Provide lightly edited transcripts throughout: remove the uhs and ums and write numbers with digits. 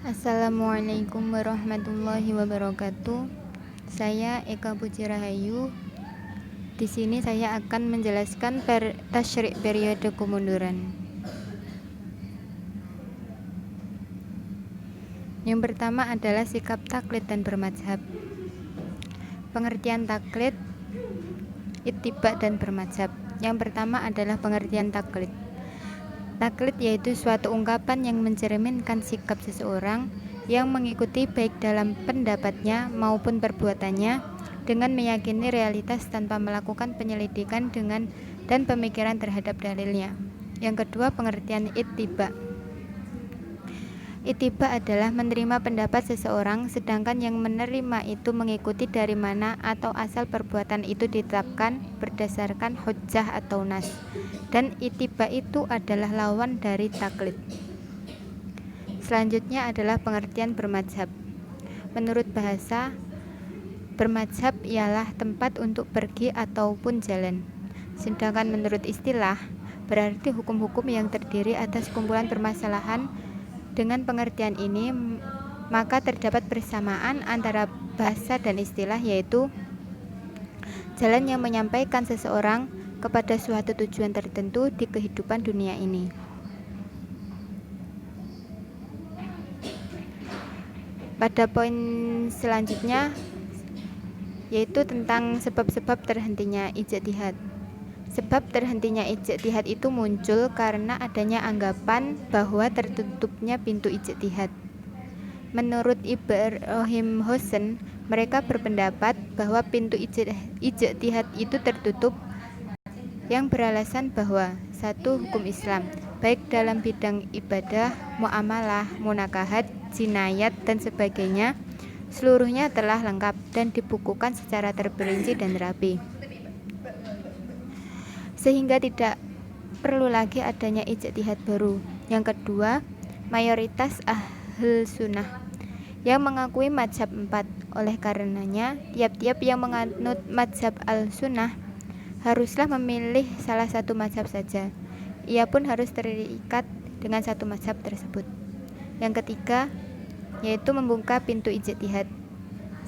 Assalamualaikum warahmatullahi wabarakatuh. Saya Eka Puji Rahayu. Di sini saya akan menjelaskan tasyrik periode kemunduran. Yang pertama adalah sikap taklid dan bermadzhab. Pengertian taklid, ittiba dan bermadzhab. Yang pertama adalah pengertian taklid. Taklid yaitu suatu ungkapan yang mencerminkan sikap seseorang yang mengikuti baik dalam pendapatnya maupun perbuatannya dengan meyakini realitas tanpa melakukan penyelidikan dan pemikiran terhadap dalilnya. Yang kedua, pengertian ittiba. Ittiba adalah menerima pendapat seseorang, sedangkan yang menerima itu mengikuti dari mana atau asal perbuatan itu ditetapkan berdasarkan hujjah atau nas. Dan ittiba itu adalah lawan dari taklid. Selanjutnya adalah pengertian bermadzhab. Menurut bahasa, bermadzhab ialah tempat untuk pergi ataupun jalan. Sedangkan menurut istilah, berarti hukum-hukum yang terdiri atas kumpulan permasalahan. Dengan pengertian ini, maka terdapat persamaan antara bahasa dan istilah, yaitu jalan yang menyampaikan seseorang kepada suatu tujuan tertentu di kehidupan dunia ini. Pada poin selanjutnya, yaitu tentang sebab-sebab terhentinya ijtihad. Sebab terhentinya ijtihad itu muncul karena adanya anggapan bahwa tertutupnya pintu ijtihad. Menurut Ibrahim Hossein, mereka berpendapat bahwa pintu ijtihad itu tertutup yang beralasan bahwa satu, hukum Islam, baik dalam bidang ibadah, muamalah, munakahat, jinayat, dan sebagainya, seluruhnya telah lengkap dan dibukukan secara terperinci dan rapi, sehingga tidak perlu lagi adanya ijtihad baru. Yang kedua, mayoritas ahl sunnah yang mengakui mazhab 4. Oleh karenanya, tiap-tiap yang menganut mazhab al-sunnah haruslah memilih salah satu mazhab saja. Ia pun harus terikat dengan satu mazhab tersebut. Yang ketiga, yaitu membuka pintu ijtihad.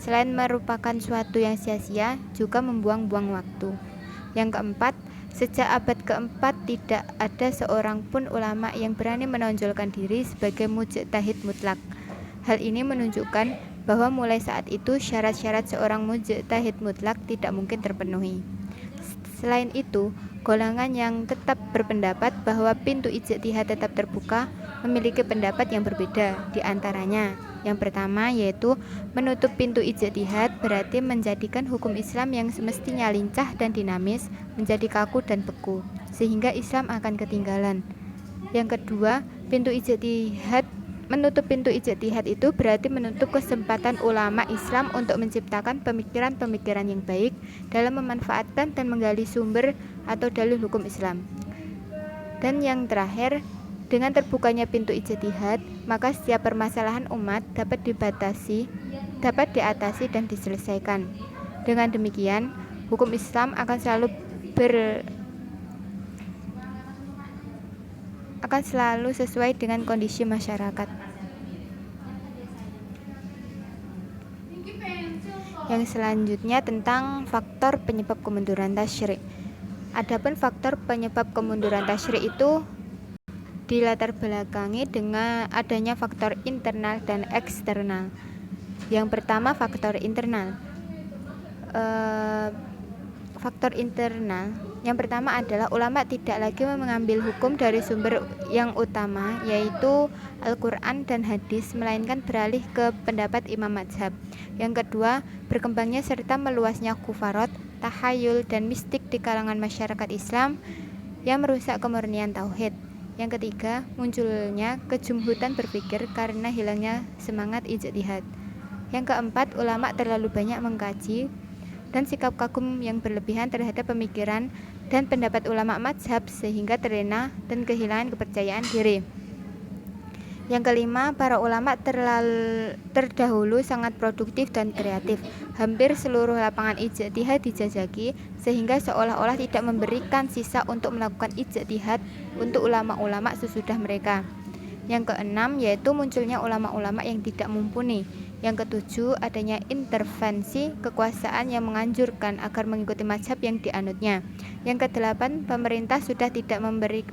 Selain merupakan suatu yang sia-sia, juga membuang-buang waktu. Yang keempat, sejak abad keempat tidak ada seorang pun ulama yang berani menonjolkan diri sebagai mujtahid mutlak. Hal ini menunjukkan bahwa mulai saat itu syarat-syarat seorang mujtahid mutlak tidak mungkin terpenuhi. Selain itu, golongan yang tetap berpendapat bahwa pintu ijtihad tetap terbuka memiliki pendapat yang berbeda. Di antaranya, yang pertama yaitu menutup pintu ijtihad berarti menjadikan hukum Islam yang semestinya lincah dan dinamis menjadi kaku dan beku, sehingga Islam akan ketinggalan. Yang kedua, menutup pintu ijtihad itu berarti menutup kesempatan ulama Islam untuk menciptakan pemikiran-pemikiran yang baik dalam memanfaatkan dan menggali sumber atau dalil hukum Islam. Dan yang terakhir, dengan terbukanya pintu ijtihad, maka setiap permasalahan umat dapat diatasi dan diselesaikan. Dengan demikian, hukum Islam akan selalu sesuai dengan kondisi masyarakat. Yang selanjutnya tentang faktor penyebab kemunduran tasyrik. Adapun faktor penyebab kemunduran tasyrik itu dilatar belakangi dengan adanya faktor internal dan eksternal. Yang pertama, faktor internal. Faktor internal yang pertama adalah ulama tidak lagi mengambil hukum dari sumber yang utama, yaitu Al-Quran dan hadis, melainkan beralih ke pendapat imam mazhab. Yang kedua, berkembangnya serta meluasnya kufarot, tahayul, dan mistik di kalangan masyarakat Islam yang merusak kemurnian tauhid. Yang ketiga, munculnya kejumhutan berpikir karena hilangnya semangat ijtihad. Yang keempat, ulama terlalu banyak mengkaji dan sikap kagum yang berlebihan terhadap pemikiran dan pendapat ulama mazhab sehingga terlena dan kehilangan kepercayaan diri. Yang kelima, para ulama terdahulu sangat produktif dan kreatif. Hampir seluruh lapangan ijtihad dijajaki sehingga seolah-olah tidak memberikan sisa untuk melakukan ijtihad untuk ulama-ulama sesudah mereka. Yang keenam yaitu munculnya ulama-ulama yang tidak mumpuni. Yang ketujuh adanya intervensi kekuasaan yang menganjurkan agar mengikuti mazhab yang dianutnya. Yang kedelapan, pemerintah sudah tidak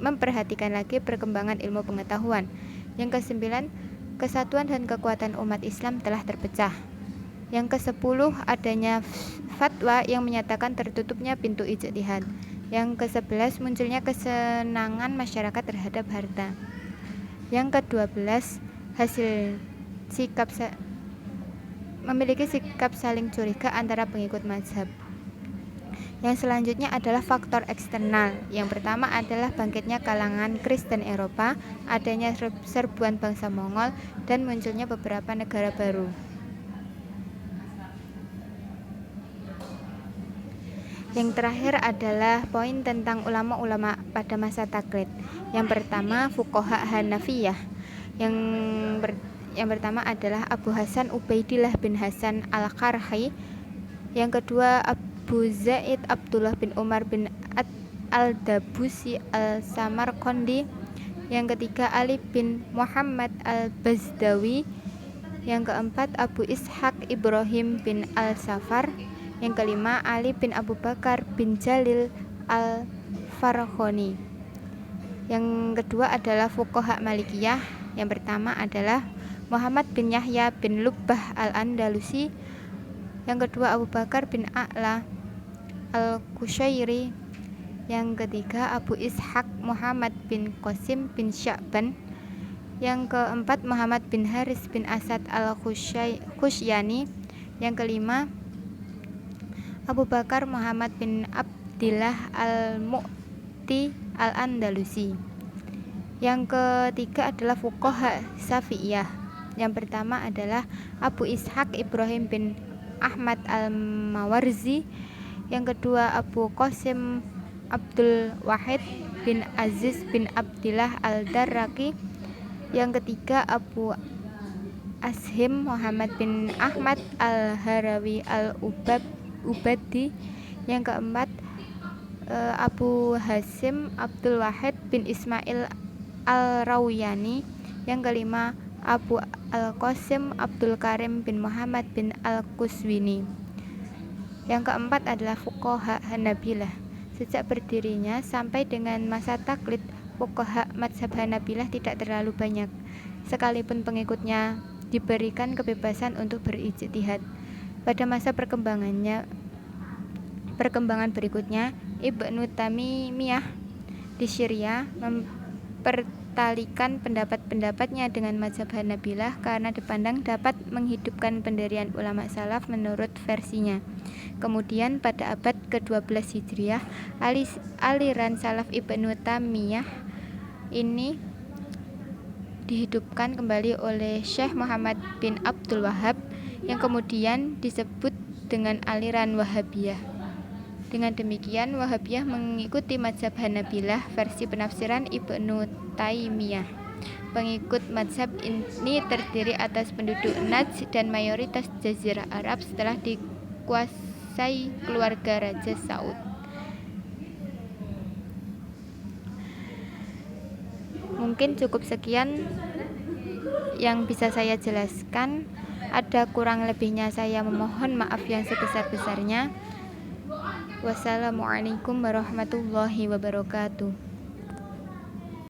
memperhatikan lagi perkembangan ilmu pengetahuan. Yang kesembilan, kesatuan dan kekuatan umat Islam telah terpecah. Yang kesepuluh, adanya fatwa yang menyatakan tertutupnya pintu ijtihad. Yang ke-11, munculnya kesenangan masyarakat terhadap harta. Yang ke-12, hasil memiliki sikap saling curiga antara pengikut mazhab. Yang selanjutnya adalah faktor eksternal. Yang pertama adalah bangkitnya kalangan Kristen Eropa, adanya serbuan bangsa Mongol, dan munculnya beberapa negara baru. Yang terakhir adalah poin tentang ulama-ulama pada masa taklid. Yang pertama, fuqaha Hanafiyah. Yang pertama adalah Abu Hasan Ubaidillah bin Hasan Al-Qarhi. Yang kedua Abu Zaid Abdullah bin Umar bin Al-Dabusi Al-Samarqandi. Yang ketiga Ali bin Muhammad Al-Bazdawi. Yang keempat Abu Ishaq Ibrahim bin Al-Safar. Yang kelima Ali bin Abu Bakar bin Jalil Al-Farkhoni. Yang kedua adalah fuqaha Malikiyah. Yang pertama adalah Muhammad bin Yahya bin Lubbah Al-Andalusi. Yang kedua Abu Bakar bin A'la Al-Kushairi. Yang ketiga Abu Ishaq Muhammad bin Qasim bin Sya'ban. Yang keempat Muhammad bin Haris bin Asad Al-Khusyani. Yang kelima Abu Bakar Muhammad bin Abdillah Al-Mu'ti Al-Andalusi. Yang ketiga adalah fuqaha Syafi'iyah. Yang pertama adalah Abu Ishaq Ibrahim bin Ahmad Al-Mawarzi. Yang kedua Abu Qasim Abdul Wahid bin Aziz bin Abdillah Al-Darraqi. Yang ketiga Abu Ashim Muhammad bin Ahmad Al-Harawi Al-Ubadi. Yang keempat Abu Hasim Abdul Wahid bin Ismail Al-Rawiyani. Yang kelima Abu Al-Qasim Abdul Karim bin Muhammad bin Al-Quswini. Yang keempat adalah fuqaha Hanabilah. Sejak berdirinya sampai dengan masa taklid, fuqaha mazhab Hanabilah tidak terlalu banyak, sekalipun pengikutnya diberikan kebebasan untuk berijtihad. Pada masa perkembangan berikutnya, Ibnu Taimiyah di Syria mempertalikan pendapat-pendapatnya dengan mazhab Hanabilah karena dipandang dapat menghidupkan pendirian ulama salaf menurut versinya. Kemudian pada abad ke-12 Hijriah, aliran salaf Ibnu Taimiyah ini dihidupkan kembali oleh Syekh Muhammad bin Abdul Wahhab yang kemudian disebut dengan aliran Wahabiyah. Dengan demikian, Wahabiyah mengikuti mazhab Hanabilah versi penafsiran Ibnu Taimiyah. Pengikut mazhab ini terdiri atas penduduk Najd dan mayoritas Jazirah Arab setelah dikuasai keluarga Raja Saud. Mungkin cukup sekian yang bisa saya jelaskan. Ada kurang lebihnya saya memohon maaf yang sebesar-besarnya. Wassalamualaikum warahmatullahi wabarakatuh.